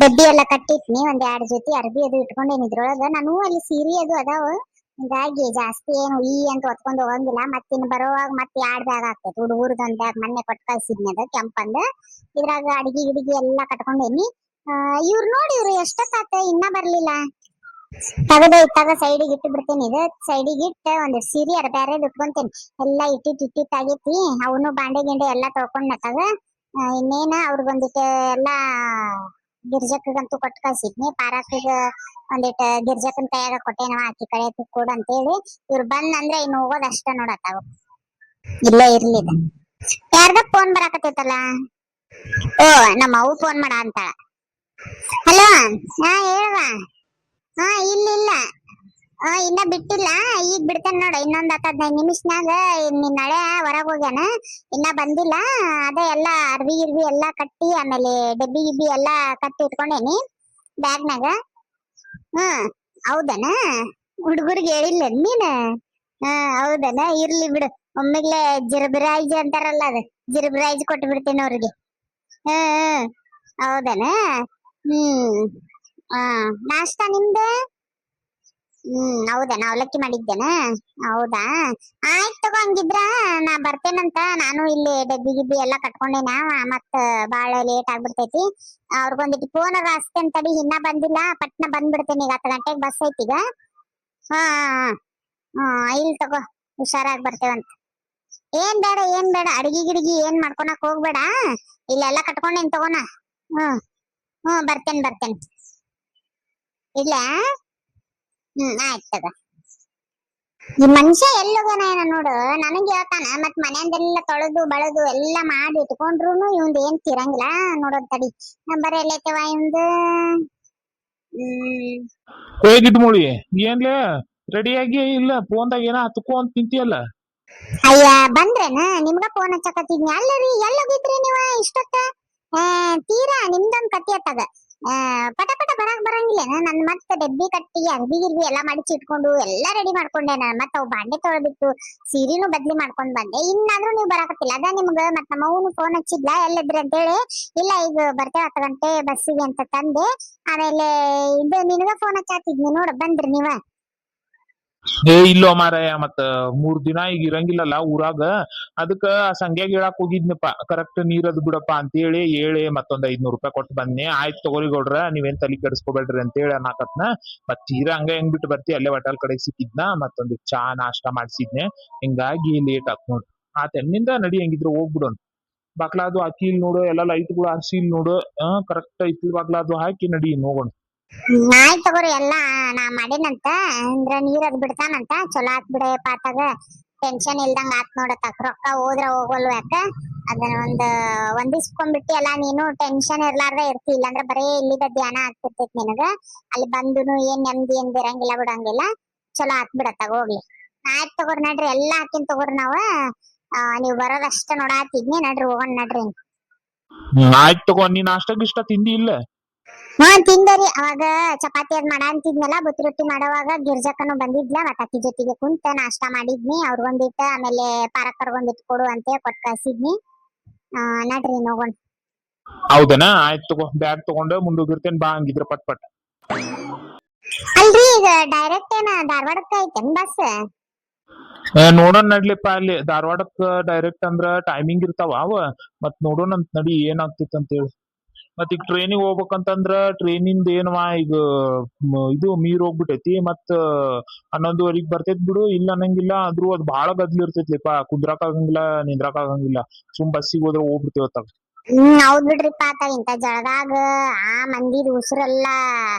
ಡಬ್ಬಿ ಎಲ್ಲ ಕಟ್ಟಿಟ್ನಿ ಒಂದ್ 2 ಜೊತೆ ಅರ್ಬಿ ಅದು ಇಟ್ಕೊಂಡೇನಿ ಇದ್ರೊಳಗ. ನಾನು ಅಲ್ಲಿ ಸೀರೆ ಅದು ಅದಾವ, ಹಿಂಗಾಗಿ ಜಾಸ್ತಿ ಏನು ಈ ಅಂತ ಹೊತ್ಕೊಂಡ್ ಹೋಗಂಗಿಲ್ಲ. ಮತ್ತಿನ್ ಬರೋವಾಗ ಮತ್ತೆ 2 ಬ್ಯಾಗ್ ಆಗ್ತೈತಿ. ಹುಡುಗರ್ದ ಒಂದ್ ಬ್ಯಾಗ್ ಮೊನ್ನೆ ಕೊಟ್ಟು ಕಳ್ಸಿದ್ನಿ ಅದ ಕೆಂಪಂದ. ಇದ್ರಾಗ ಅಡಿಗೆ ಗಿಡಿಗೆ ಎಲ್ಲಾ ಕಟ್ಕೊಂಡೇನಿ. ಇವ್ರು ನೋಡಿ, ಇವ್ರು ಎಷ್ಟೊತ್ತಾತ ಇನ್ನ ಬರ್ಲಿಲ್ಲ. ತಗದ ಸೈಡಿಗೆ ಇಟ್ಟು ಬಿಡ್ತೇನೆ. ಇದು ಸೈಡಿಗೆ ಇಟ್ಟ ಒಂದ್ ಸೀರೆ ಬ್ಯಾರೆ ಇಟ್ಕೊಂತೇನಿ. ಎಲ್ಲಾ ಇಟ್ಟಿಟ್ ಆಗೇತಿ. ಅವನು ಬಾಂಡೆ ಗಿಂಡೆ ಎಲ್ಲಾ ತೊಳ್ಕೊಂಡ್ ನಟಾಗ. ಇನ್ನೇನ ಅವ್ರಿಗೊಂದಿಟ್ಟು ಎಲ್ಲಾ ಗಿರ್ಜಕ್ಕಗಂತೂ ಕೊಟ್ಟು ಕಳ್ಸಿದ್ನಿ. ಪಾರಕ್ಕಿಗ ಒಂದಿಟ ಗಿರ್ಜಕ್ಕನ್ ಕೈಯಾಗ ಕೊಟ್ಟೇನವ, ಆಕಿ ಕಡೆ ಕೊಡು ಅಂತೇಳಿ. ಇವ್ರು ಬಂದ್ ಇನ್ನು ಹೋಗೋದ್ ಅಷ್ಟ ನೋಡತ್ತಾವ. ಇಲ್ಲೇ ಇರ್ಲಿದ. ಯಾರ್ದ ಫೋನ್ ಬರಾಕತ್ತೈತಲ್ಲ. ಓ, ನಮ್ಮ ಅವು ಫೋನ್ ಮಾಡ ಅಂತ. ಹಲೋ, ಹಾ ಹೇಳುವ. ಹಾ ಇಲ್ಲ ಇನ್ನ ಬಿಟ್ಟಿಲ್ಲ. ಈಗ ಬಿಡ್ತೇನೆ ನೋಡ. ಇನ್ನೊಂದ್ 15 ನಿಮಿಷನಾಗ ನಿನ್ ನಳೆ ಹೊರಗ್ ಹೋಗ್ಯಾನ, ಇನ್ನ ಬಂದಿಲ್ಲ. ಅದೇ ಎಲ್ಲಾ ಅರ್ವಿ ಗಿರ್ವಿ ಎಲ್ಲಾ ಕಟ್ಟಿ, ಆಮೇಲೆ ಡಬ್ಬಿ ಗಿಬ್ಬಿ ಎಲ್ಲಾ ಕಟ್ಟಿ ಇಟ್ಕೊಂಡೇನಿ ಬ್ಯಾಗ್ನಾಗ. ಹ್ಮ್, ಹೌದನ. ಹುಡುಗರಿಗೆ ಹೇಳಿಲ್ಲ ನೀನ್? ಹೌದನ. ಇರ್ಲಿ ಬಿಡು, ಒಮ್ಮೆಗ್ಲೆ ಜಿರಬ್ರಾಯ್ಜ್ ಅಂತಾರಲ್ಲ, ಅದು ಜಿರಬ್ರಾಯ್ಜ್ ಕೊಟ್ಟು ಬಿಡ್ತೇನೆ ಅವ್ರಿಗೆ. ಹ್ಮ್, ಹೌದನ. ಹ್ಮ್, ನಾಷ್ಟಾ ನಿಮ್ದ? ಹೌದಾ, ಅವಲಕ್ಕಿ ಮಾಡಿದ್ದೇನ. ಹೌದಾ, ಆಯ್ತು ತಗೋ. ಹಂಗಿದ್ರ ನಾ ಬರ್ತೇನಂತ. ನಾನು ಇಲ್ಲಿ ಡಬ್ಬಿ ಗಿಬ್ಬಿ ಎಲ್ಲಾ ಕಟ್ಕೊಂಡೇನ. ಮತ್ತ ಬಾಳ ಲೇಟ್ ಆಗ್ಬಿಡ್ತೈತಿ. ಅವ್ರಿಗೊಂದಿಟ್ಟು ಫೋನ್ ಹಚ್ತೇನೆ ತಡಿ. ಇನ್ನ ಬಂದಿಲ್ಲ, ಪಟ್ನ ಬಂದ್ಬಿಡ್ತೇನೆ. ಈಗ 10 ಗಂಟೆಗೆ ಬಸ್ ಐತಿ ಈಗ. ಹಾ ಇಲ್ ತಗೋ, ಹುಷಾರಾಗಿ ಬರ್ತೇವಂತ. ಏನ್ ಬೇಡ ಅಡಿಗೆ ಗಿಡಿಗೆ ಏನ್ ಮಾಡ್ಕೊಳಕ್ ಹೋಗ್ಬೇಡ. ಇಲ್ಲೆಲ್ಲಾ ಕಟ್ಕೊಂಡೇನ್ ತಗೋಣ. ಬರ್ತೇನೆ. ಇಲ್ಲ. ಆಯ್ತು ತಗೋ. ಈ ಮನುಷ್ಯ ಎಲ್ಲೋಗನ ಏನ ನೋಡು, ನನಗೆ ಹೇಳ್ತಾನ. ಮತ್ ಮನೆಯಿಂದೆಲ್ಲ ತೊಳೆದು ಬಳದು ಎಲ್ಲಾ ಮಾಡಿ ಇಟ್ಕೊಂಡ್ರುನು ಇವಂದ ಏನ್ ತಿರಂಗಿಲ್ಲ ನೋಡೋದ್ ತಡಿ. ನಂಬರ್ ಎಲ್ಲೈತವ ಇವಂದು? ಹೇಗಿದ್ ಮುಳಿ ಏನ್ಲೇ ರೆಡಿಯಾಗಿ ಇಲ್ಲ? ಫೋನ್ದಾಗ ಏನ ಹತ್ಕೊಂಡ್ ತಿಂತಿಯಲ್ಲ. ಅಯ್ಯ, ಬಂದ್ರೇನ? ನಿಮ್ಗ ಫೋನ್ ಹಚ್ಚಕತ್ತಿದ್ನಿ. ಅಲ್ಲರಿ, ಎಲ್ಲೋಗಿದ್ರಿ ನೀವ ಇಷ್ಟೊತ್ತ? ತೀರಾ ನಿಮ್ದೊಂದ್ ಕತಿ ಅತ್ತಾಗ. ಪಟ ಬರಾಕ್ ಬರಂಗಿಲ್ಲ. ನನ್ ಮತ್ತೆ ಡಬ್ಬಿ ಕಟ್ಟಿ ಅರ್ಬಿ ಗಿರ್ಬಿ ಎಲ್ಲಾ ಮಡಿಚಿ ಇಟ್ಕೊಂಡು ಎಲ್ಲಾ ರೆಡಿ ಮಾಡ್ಕೊಂಡೆ. ನಾನು ಮತ್ತೆ ಅವ್ ಬಾಂಡೆ ತೊಳೆದಿಟ್ಟು ಸೀರೆನೂ ಬದ್ಲಿ ಮಾಡ್ಕೊಂಡ್ ಬಂದೆ. ಇನ್ನಾದ್ರೂ ನೀವು ಬರಾಕತ್ತಿಲ್ಲ. ಅದ ನಿಮ್ಗ ಮತ್ ನಮ್ಮ ಅವ್ನು ಫೋನ್ ಹಚ್ಚಿದ್ಲ ಎಲ್ಲಿದ್ರಿ ಅಂತ ಹೇಳಿ. ಇಲ್ಲ, ಈಗ ಬರ್ತೇವೆ 10 ಗಂಟೆ ಬಸ್ಸಿಗೆ ಅಂತ ತಂದೆ. ಆಮೇಲೆ ಇದು ನಿನಗ ಫೋನ್ ಹಚ್ಚಾತಿದ್ನಿ ನೋಡು, ಬಂದ್ರಿ ನೀವ? ಇಲ್ಲೋ ಮಾರಾಯ, ಮತ್ತ 3 ದಿನ ಈಗ ಇರಂಗಿಲ್ಲಲ್ಲ ಊರಾಗ. ಅದಕ್ಕ ಸಂಗ್ಯಾಗ ಹೇಳಾಕ್ ಹೋಗಿದ್ನಪ್ಪ. ಕರೆಕ್ಟ್ ನೀರದ್ ಬಿಡಪ್ಪ ಅಂತ ಹೇಳಿ ಮತ್ತೊಂದ್ 500 ರೂಪಾಯಿ ಕೊಟ್ಟು ಬಂದ್ನಿ. ಆಯ್ತು ತಗೋರಿ ಗೌಡ್ರ, ನೀವೇನ್ ತಲಿ ಕೆಡಿಸ್ಕೋಬೇಡ್ರಿ ಅಂತ ಹೇಳಿ ಅನ್ನಕತ್ನ. ಮತ್ ತೀರಾ ಹಂಗ ಹೆಂಗ್ ಬಿಟ್ಟು ಬರ್ತಿ, ಅಲ್ಲೇ ಹೋಟೆಲ್ ಕಡೆ ಸಿಕ್ಕಿದ್ನ. ಮತ್ತೊಂದ್ ಚಾ ನಾಷ್ಟಾ ಮಾಡ್ಸಿದ್ನೆ. ಹಿಂಗಾಗಿ ಲೇಟ್ ಆತ್ ನೋಡ್ರಿ. ತೆನ್ನಿಂದ ನಡಿ, ಹೆಂಗಿದ್ರು ಹೋಗ್ಬಿಡೋಣ. ಬಾಕ್ಲಾದು ಹಾಕಿ ಇಲ್ಲಿ ನೋಡು, ಎಲ್ಲಾ ಲೈಟ್ಗಳು ಹಾಕ್ಸಿ ಇಲ್ಲಿ ನೋಡು. ಕರೆಕ್ಟ್ ಐತಿ ಬಾಕ್ಲಾದು ಹಾಕಿ ನಡಿ ಹೋಗೋಣ. ಆಯ್ತು ತಗೋರಿ, ಎಲ್ಲಾ ನಾ ಮಾಡೇನಂತ. ಅಂದ್ರ ನೀರದ್ ಬಿಡ್ತಾನಂತ. ಚಲೋ ಆತ್ ಬಿಡಪ್ಪ ಆತಾಗ. ಟೆನ್ಷನ್ ಇಲ್ದಂಗ ಆತ್ ನೋಡತ್ತಾಕ. ರೊಕ್ಕ ಹೋದ್ರ ಹೋಗಲ್ವ ಯಾಕ? ಅದನ್ನ ಒಂದಿಸ್ಕೊಂಡ್ಬಿಟ್ಟಿ ಅಲ್ಲ ನೀನು, ಟೆನ್ಷನ್ ಇರ್ಲಾರ್ದ ಇರ್ತಿ. ಇಲ್ಲಾಂದ್ರ ಬರೇ ಇಲ್ಲಿದ ಧ್ಯಾನ ಆಗ್ತಿರ್ತೈತಿ ನಿನಗ. ಅಲ್ಲಿ ಬಂದುನು ಏನ್ ನೆಮ್ಮದಿ ಏನ್ ಬಿರಂಗಿಲ್ಲ ಬಿಡಂಗಿಲ್ಲ. ಚಲೋ ಆತ್ ಬಿಡತ್ತಾಗ ಹೋಗ್ಲಿ. ಆಯ್ತು ತಗೋರಿ, ನಡ್ರಿ ಎಲ್ಲಾ ಹಾಕಿನ್ ತಗೋರಿ. ನಾವ ನೀವ್ ಬರೋದಷ್ಟ ನೋಡಾತಿದ್ನಿ. ನಡ್ರಿ ಹೋಗೋಣ ನಡ್ರಿ. ಆಯ್ತು ತಗೋ. ನೀನ್ ನಾಷ್ಟಾ ಗಿಷ್ಟ ತಿಂದಿ ಇಲ್ಲ? ತಿಂದರಿ. ಅವಾಗ ಚಪಾತಿ ಅದ್ ಮಾಡ ಅಂತಿದ್ನಲ್ಲ, ಬುತ್ತಿ ರೊಟ್ಟಿ ಮಾಡೋವಾಗ ಗಿರ್ಜಕ್ಕನು ಬಂದಿದ್ಲ. ಮತ್ತ ಅಕ್ಕಿ ಜೊತೆಗೆ ಕುಂತ ನಾಷ್ಟಾ ಮಾಡಿದ್ನಿ. ಅವ್ರಿಗೊಂದಿಟ್ಟ, ಆಮೇಲೆ ಪಾರಕ್ಕರ್ಗೊಂದಿಟ್ಟು ಕೊಡು ಅಂತ ಕೊಟ್ಟು ಕಳ್ಸಿದ್ನಿ. ನಡ್ರಿ ಹೋಗೋಣ. ಹೌದನ. ಆಯ್ತು ತಗೋ, ಬ್ಯಾಗ್ ತಗೊಂಡ ಮುಂದೋಗಿರ್ತೇನೆ. ಬಾ ಹಂಗಿದ್ರ ಪಟ್. ಅಲ್ರಿ, ಈಗ ಡೈರೆಕ್ಟ್ ಏನ ಧಾರವಾಡಕ್ಕ ಐತೇನ್ ಬಸ್? ನೋಡೋಣ ನಡ್ಲಿಪ್ಪ. ಅಲ್ಲಿ ಧಾರವಾಡಕ್ಕ ಡೈರೆಕ್ಟ್ ಅಂದ್ರ ಟೈಮಿಂಗ್ ಇರ್ತಾವ ಅವ. ಮತ್ ನೋಡೋಣ ಅಂತ ನಡಿ ಏನಾಗ್ತಿತ್ ಅಂತ ಹೇಳಿ. ಮತ್ ಈಗ ಟ್ರೈನಿಗೆ ಹೋಗ್ಬೇಕಂತಂದ್ರ ಟ್ರೈನಿಂದ ಏನವಾ ಈಗ ಇದು ಮೀರ್ ಹೋಗ್ಬಿಟ್ಟೈತಿ. ಮತ್ 11:30 ಬರ್ತೈತ್ ಬಿಡು, ಇಲ್ಲ ಅನ್ನಂಗಿಲ್ಲ. ಆದ್ರೂ ಅದ್ ಬಾಳ ಗದ್ಲಿ ಇರ್ತೈತ್ಲಿಪ್ಪ. ಕುಂದ್ರಾಕ್ ಆಗಂಗಿಲ್ಲ, ನಿಂದ್ರಾಕ್ ಆಗಂಗಿಲ್ಲ. ಸುಮ್ ಬಸ್ಸಿಗೆ ಹೋದ್ರ ಹೋಗ್ಬಿಡ್ತೇವತ್ತಾಗ. ಹೌದ್ ಬಿಡ್ರಿಪ್ಪ. ಇಂತ ಜಳದಾಗ ಆ ಮಂದಿದ್ ಉಸಿರೆಲ್ಲಾ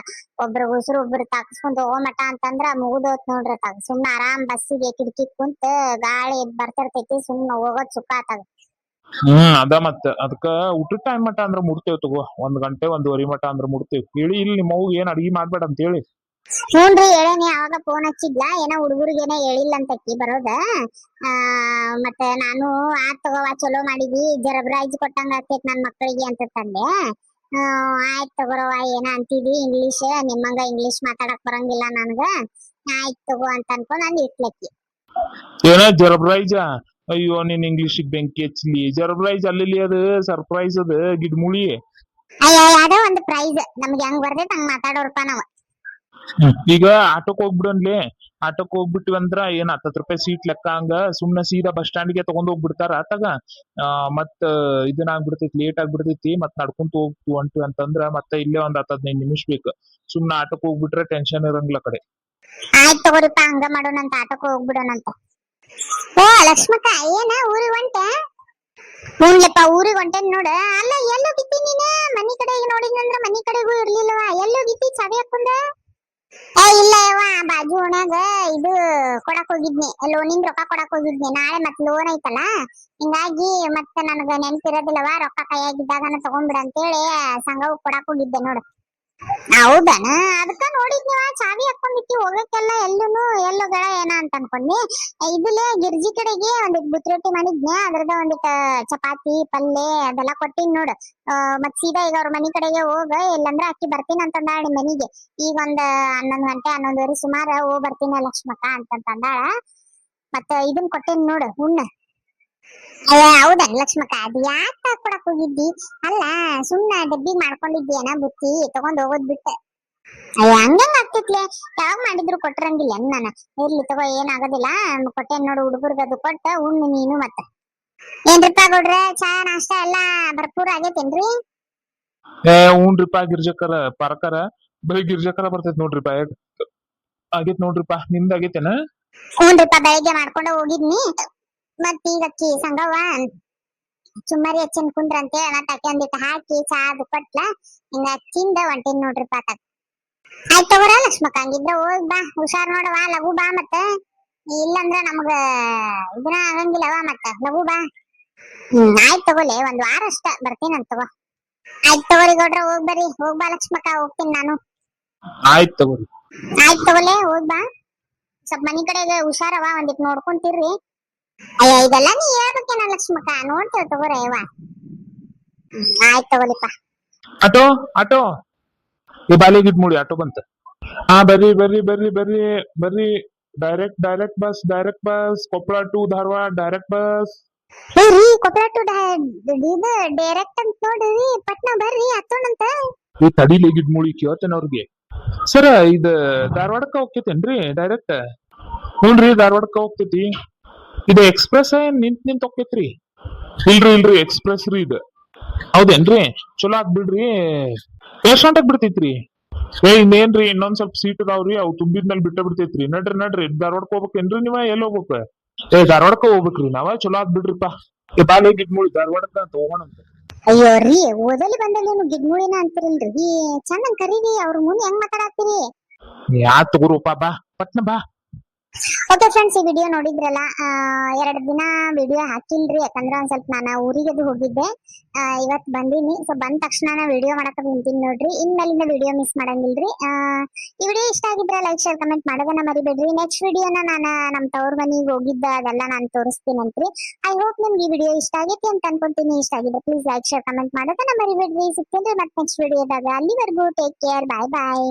ಒಬ್ರ ಉಸಿರು ಒಬ್ರು ತಾಕಸ್ಕೊಂಡ್ ಹೋಗೋ ಮಠ ಅಂತಂದ್ರ ಮುಗುದೋತ್ ನೋಡ್ರಿ. ಸುಮ್ನ ಆರಾಮ್ ಬಸ್ಸಿಗೆ ಕಿಟಕಿ ಕುಂತ ಗಾಳಿ ಬರ್ತಿರ್ತೈತಿ. ಸುಮ್ನ ಹೋಗೋದ್ ಸುಖ ಆತಾಗ. ಅದ ಮತ್ತ ಅದಕ್ಕ ಊಟದ ಟೈಮ್ ಮಟ ಅಂದ್ರ ಮುಡ್ತೇವ್ ತಗೋ. 1 ಗಂಟೆ 1:30 ಮಟ ಅಂದ್ರ ಮುಡ್ತೇವ್. ಹೇಳಿ ಇಲ್ಲಿ ನಿಮ್ಮವ್ಗ ಏನ್ ಅಡಿಗೆ ಮಾಡ್ಬೇಡ ಅಂತ ಹೇಳಿ. ಹ್ಞೂನ್ರಿ, ಹೇಳೇನಿ. ಅವಾಗ ಫೋನ್ ಹಚ್ಚಿದ್ಲ. ಏನೋ ಹುಡುಗರಿಗೇನ ಹೇಳಿಲ್ಲ ಅಂತಕಿ ಬರೋದ. ಮತ್ತೆ ನಾನು ಆತ್ ತಗೋವಾ, ಚಲೋ ಮಾಡಿದಿ, ಜರಬ್ರಾಯ್ಜ್ ಕೊಟ್ಟಂಗ ಆಗ್ತೈತ್ ನನ್ ಮಕ್ಕಳಿಗೆ ಅಂತ ತಂದೆ. ಆಯ್ತ್ ತಗೋರವ, ಏನ ಅಂತಿದಿ ಇಂಗ್ಲಿಷ್, ನಿಮ್ಮಂಗ ಇಂಗ್ಲಿಷ್ ಮಾತಾಡಕ್ ಬರಂಗಿಲ್ಲ ನನ್ಗ. ಆಯ್ತ್ ತಗೋ ಅಂತ ಅನ್ಕೊಂಡ್ ಅಂದ್ ಇಟ್ಲಕ್ಕಿ. ಏನ ಜರ್ಬ್ರೈಜ? ಅಯ್ಯೋ, ನೀನ್ ಇಂಗ್ಲಿಷ್ ಬೆಂಕಿ ಹಚ್ಲಿ. ಜರ್ಬ್ರೈಜ್ ಅಲ್ಲಿ ಅದು ಸರ್ಪ್ರೈಸ್ ಅದ ಗಿಡ್ಮುಳಿ. ಅಯ್ಯ ಅದ ಒಂದು ಪ್ರೈಸ್ ನಮ್ಗೆ ಹೆಂಗ್ ಬರ್ತೈತೆ ಹಂಗ್ ಮಾತಾಡೋರ್ಪ ನಾವ್. ಈಗ ಆಟೋಕ್ ಹೋಗ್ಬಿಡನ್ಲಿ. ಆಟೋಕ್ ಹೋಗ್ಬಿಟ್ಟಿವಂದ್ರ ಏನ್ 10 ರೂಪಾಯಿ ಸೀಟ್ ಲೆಕ್ಕ ಹಂಗ ಸುಮ್ನೆ ಸೀದಾ ಬಸ್ ಸ್ಟ್ಯಾಂಡ್ಗೆ ತಗೊಂಡ್ ಹೋಗ್ಬಿಡ್ತಾರ ಆತಾಗ. ಮತ್ ಇದನ್ನ ಆಗ್ಬಿಡ್ತೈತಿ, ಲೇಟ್ ಆಗ್ಬಿಡ್ತೈತಿ, ಮತ್ ನಡ್ಕೊಂತ ಹೊಂಟಿವಿ ಅಂತಂದ್ರ ಮತ್ತೆ ಇಲ್ಲೇ ಒಂದ್ 10-15 ನಿಮಿಷ ಬೇಕು. ಸುಮ್ನೆ ಆಟೋಕ್ ಹೋಗ್ಬಿಟ್ರೆ ಟೆನ್ಷನ್ ಇರಂಗಿಲ್ಲ ಆ ಕಡೆ. ಆಯ್ತ್ ತಗೋರಿಪ್ಪ ಹಂಗ ಮಾಡೋಣಂತ, ಆಟೋಕ್ ಹೋಗ್ಬಿಡೋಣಂತ. ಓ ಲಕ್ಷ್ಮಕ್ಕ ಏನ ಊರಿಗೆ ಹೊಂಟೆ? ಹ್ಞೂನ್ಲೆಪ್ಪ ಊರಿಗೆ ಹೊಂಟೇನ್ ನೋಡ. ಅಲ್ಲ ಎಲ್ಲೋಗಿತ್ತಿ ನೀನ? ಮನಿ ಕಡೆಗೆ ನೋಡಿದ್ನಂದ್ರ ಮನಿ ಕಡೆಗೂ ಇರ್ಲಿಲ್ಲವ, ಎಲ್ಲೋಗಿತ್ತಿ ಚಾವಿ ಹಾಕೊಂಡ? ಇಲ್ಲ ಯವ್ವ, ಬಾಜು ಓಣ್ಯಾಗ ಇದು ಕೊಡಕ್ ಹೋಗಿದ್ನಿ, ಲೋನಿಂದ ರೊಕ್ಕ ಕೊಡಕ್ ಹೋಗಿದ್ನಿ. ನಾಳೆ ಮತ್ ಲೋನ್ ಐತಲ್ಲ, ಹಿಂಗಾಗಿ ಮತ್ತೆ ನನಗ ನೆನ್ಪಿರೋದಿಲ್ಲವ, ರೊಕ್ಕ ಕೈಯಾಗಿದ್ದಾಗನ ತಗೊಂಡ್ಬಿಡ ಅಂತೇಳಿ ಸಂಘವು ಕೊಡಕ್ ಹೋಗಿದ್ದೆ ನೋಡು. ಹೌದನ? ಅದಕ್ಕ ನೋಡಿದ್ನಿವ, ಚಾವಿ ಹಾಕೊಂಡಿಟ್ಟಿ ಹೋಗಕ್ಕೆಲ್ಲ ಎಲ್ಲೂನು, ಎಲ್ಲೋಗಳ ಏನ ಅಂತ ಅನ್ಕೊಂಡಿ. ಇದಿಲ್ಲೇ ಗಿರ್ಜಿ ಕಡೆಗೆ ಒಂದಿಟ್ ಬುತ್ತಿ ಮಾಡಿದ್ನೆ, ಅದ್ರದ ಒಂದಿಟ್ ಚಪಾತಿ ಪಲ್ಲೆ ಅದೆಲ್ಲ ಕೊಟ್ಟಿನ್ ನೋಡು. ಮತ್ ಸೀದಾ ಈಗ ಅವ್ರ ಮನಿ ಕಡೆಗೆ ಹೋಗ, ಇಲ್ಲಂದ್ರ ಅಕ್ಕಿ ಬರ್ತೀನಿ ಅಂತಂದಾಳ ನಿಮ್ ಮನಿಗೆ. ಈಗ ಒಂದ್ 11 ಗಂಟೆ 11:30 ಸುಮಾರ ಹೋಗ್ ಬರ್ತೀನಿ ಲಕ್ಷ್ಮಕ್ಕ ಅಂತಂದಾಳ. ಮತ್ತ ಇದನ್ ಕೊಟ್ಟೇನ್ ನೋಡು ಹುಣ್ಣ. ಹೌದನ್ ಲಕ್ಷ್ಮಕ್ಕ? ಅದ್ ಯಾಕ ಕೊಡಕ್ ಹೋಗಿದ್ದಿ? ಅಲ್ಲ ಸುಮ್ನ ಡಬ್ಬಿ ಮಾಡ್ಕೊಂಡಿದ್ದೀಯನ ಬುತ್ತಿ ತಗೊಂಡ್ ಹೋಗೋದ್ ಬಿಟ್ಟೆ. ಹಂಗಂಗ ಆಗ್ತಿತ್ಲೆ, ಯಾವಾಗ ಮಾಡಿದ್ರು ಕೊಟ್ಟಿರಂಗಿಲ್ಲ ನಾನು. ಇರ್ಲಿ ತಗೋ, ಏನಾಗೋದಿಲ್ಲ. ಕೊಟ್ಟೇನ್ ನೋಡು ಹುಡುಗರ್ಗ, ಅದು ಕೊಟ್ಟ ಉಣ್ಣು ನೀನು. ಮತ್ತ ಏನ್ರಿಪ್ಪ ಗೌಡ್ರೆ, ಚಾ ನಾಷ್ಟ ಎಲ್ಲಾ ಭರ್ಪೂರ್ ಆಗೇತೇನ್ರಿ? ಹ್ಞೂನ್ರಿಪ್ಪ ಗಿರ್ಜಕರ ಪರಕರ, ಬರೀ ಗಿರ್ಜಕರ ಬರ್ತೈತ್ ನೋಡ್ರಿಪ್ಪ. ಆಗೇತ್ ನೋಡ್ರಿಪ್ಪ, ನಿಮ್ದ ಆಗೇತೇನ? ಹ್ಞೂನ್ರಿಪ್ಪ ಬೆಳಿಗ್ಗೆ ಮಾಡ್ಕೊಂಡ ಹೋಗಿದ್ನಿ. ಮತ್ ಈಗ ಅಕ್ಕಿ ಸಂಗವ್ವ ಚುಮ್ಮರಿ ಹೆಚ್ಚಿನ ಕುಂದ್ರಂತೆ, ಮತ್ ಅಕ್ಕಿ ಒಂದಿಟ್ಟು ಹಾಕಿ ಚಾ ಅದು ಕೊಟ್ಲ, ಹಿಂಗ ತಿಂದ ಹೊಂಟೇನ್ ನೋಡ್ರಿಪ್ಪ. ಆಯ್ತ್ ತಗೋರ ಲಕ್ಷ್ಮಕ್ಕ, ಹಂಗಿದ್ರ ಹೋಗ್ ಬಾ, ಹುಷಾರ್ ನೋಡವಾ, ಲಘು ಬಾ. ಮತ್ತ ಇಲ್ಲಂದ್ರ ನಮ್ಗ ಇದನ್ನ ಆಗಂಗಿಲ್ಲವ, ಮತ್ತ ಲಘು ಬಾ. ಆಯ್ತ್ ತಗೋಲೆ, ಒಂದ್ ವಾರ ಅಷ್ಟ ಬರ್ತೀನಂತ ತಗೋ. ಆಯ್ತ್ ತಗೋರಿ ಗೌಡ್ರ, ಹೋಗ್ ಬರ್ರಿ. ಹೋಗ್ ಬಾ ಲಕ್ಷ್ಮಕ್ಕ, ಹೋಗ್ತೀನಿ ನಾನು. ಆಯ್ತ್ ತಗೋರಿ. ಆಯ್ತ್ ತಗೋಲೆ, ಹೋಗ್ ಬಾ. ಸ್ವಲ್ಪ ಮನಿ ಕಡೆಗೆ ಹುಷಾರವ, ಒಂದಿಟ್ ನೋಡ್ಕೊಂತಿರ್ರಿ. ಅಯ್ಯ ಇದೆಲ್ಲ ನೀ ಹೇಳ್ಬೇಕೇನ ಲಕ್ಷ್ಮಕ್ಕ, ನೋಡ್ತೇವ್ ತಗೋರ ಯವ್ವ. ಆಯ್ತ್ ತಗೋಲಿಪ್ಪ. ಆಟೋ ಆಟೋ ಈ ಬಾಲಿಗಿಟ್ ಮೂಡಿ ಆಟೋ ಬಂತ. ಬರ್ರಿ ಬರ್ರಿ ಬರ್ರಿ ಬರ್ರಿ ಬರ್ರಿ. Direct bus Koppal to Dharwad direct bus. ರೀ ಕೊಪ್ಪಳ ಟು ಇದು ಡೈರೆಕ್ಟ್ ಅಂತ ನೋಡ್ರಿ, ಪಟ್ನಾ ಬರ್ರಿ ಹತ್ತೋಣಂತ. ಈ ತಡಿಲಿ ಗಿಡ್ ಮೂಳಿ ಕೇಳ್ತೇನೆ ಅವ್ರಿಗೆ. ಸರ ಇದ ಧಾರವಾಡಕ್ಕ ಹೋಗ್ತೇತೇನ್ರಿ ಡೈರೆಕ್ಟ್? ಹ್ಞೂನ್ರಿ ಧಾರವಾಡಕ್ಕ ಹೋಗ್ತೈತಿ. ಇದು ಎಕ್ಸ್ಪ್ರೆಸ್ ಏನ್ ನಿಂತ್ ಹೋಗ್ತೈತ್ರಿ? ಇಲ್ರಿ ಎಕ್ಸ್ಪ್ರೆಸ್ ರೀ ಇದು. ಹೌದೇನ್ರಿ? ಚಲೋ ಆತ್ ಬಿಡ್ರಿ. ಎಷ್ಟ್ ಗಂಟೆಗ್ ಬಿಡ್ತೈತ್ರಿ? ಇನ್ನೇನ್ರಿ ಇನ್ನೊಂದ್ ಸ್ವಲ್ಪ ಸೀಟ್ ಅದಾವ್ರಿ, ಅವು ತುಂಬಿದ್ಮೇಲೆ ಬಿಟ್ಟೈತ್ರಿ. ನಡ್ರಿ ಧಾರವಾಡಕ್ ಹೋಗ್ಬೇಕೇನ್ರಿ ನೀವ? ಎಲ್ಲಿ ಹೋಗ್ಬೇಕ? ಧಾರವಾಡಕ್ಕ ಹೋಗ್ಬೇಕ್ರಿ ನಾವ. ಚಲೋ ಆತ್ ಬಿಡ್ರಿಪ್ಪ. ಬಾಲ್ ಹೇಗಿದ್ ಮೂಳಿ ಧಾರವಾಡಕ್ಕ ಅಂತ ಹೋಗೋಣಂತ. ಅಯ್ಯೋ ರೀ, ಓದಲಿ ಬಂದಲ್ಲಿ ಏನು ಗಿಡ್ಮುಳಿನ ಅಂತಿರಲ್ರಿ, ಚಂದನ್ ಕರೀರಿ, ಅವ್ರ ಮುಂದೆ ಹೆಂಗ್ ಮಾತಾಡತ್ತೀರಿ? ಯಾ ತಗೋರಪ್ಪ, ಬಾ ಪಟ್ನ ಬಾ. ಓಕೆ ಫ್ರೆಂಡ್ಸ್, ಈ ವಿಡಿಯೋ ನೋಡಿದ್ರಲ್ಲ. 2 ದಿನ ವಿಡಿಯೋ ಹಾಕಿಲ್ರಿ, ಯಾಕಂದ್ರ ಒಂದ್ ಸ್ವಲ್ಪ ನಾನು ಊರಿಗೆ ಅದು ಹೋಗಿದ್ದೆ. ಇವತ್ ಬಂದೀನಿ. ಸೊ ಬಂದ ತಕ್ಷಣ ವಿಡಿಯೋ ಮಾಡಕ ನಿಂತೀನಿ ನೋಡ್ರಿ. ಇನ್ಮೇಲಿಂದ ವಿಡಿಯೋ ಮಿಸ್ ಮಾಡಂಗಿಲ್ರಿ. ಈ ವಿಡಿಯೋ ಇಷ್ಟ ಆಗಿದ್ರೆ ಲೈಕ್ ಶೇರ್ ಕಮೆಂಟ್ ಮಾಡೋದನ್ನ ಮರಿಬೇಡ್ರಿ. ನೆಕ್ಸ್ಟ್ ವಿಡಿಯೋನ ನಾನು ನಮ್ ತವ್ರ ಮನಿಗೆ ಹೋಗಿದ್ದ ಅದೆಲ್ಲ ನಾನು ತೋರಿಸ್ತೀನಂತ್ರಿ. ಐ ಹೋಪ್ ನಿಮ್ಗೆ ಈ ವಿಡಿಯೋ ಇಷ್ಟ ಆಗೈತಿ ಅಂತ ಅನ್ಕೊಂತೀನಿ. ಇಷ್ಟ ಆಗಿದ್ರೆ ಪ್ಲೀಸ್ ಲೈಕ್ ಶೇರ್ ಕಮೆಂಟ್ ಮಾಡೋದನ್ನ ಮರಿಬೇಡ್ರಿ. ಸಿಗ್ತೇನ್ರಿ ಮತ್ತೆ ನೆಕ್ಸ್ಟ್ ವಿಡಿಯೋದಾಗ. ಅಲ್ಲಿವರೆಗೂ ಟೇಕ್ ಕೇರ್, ಬಾಯ್ ಬಾಯ್.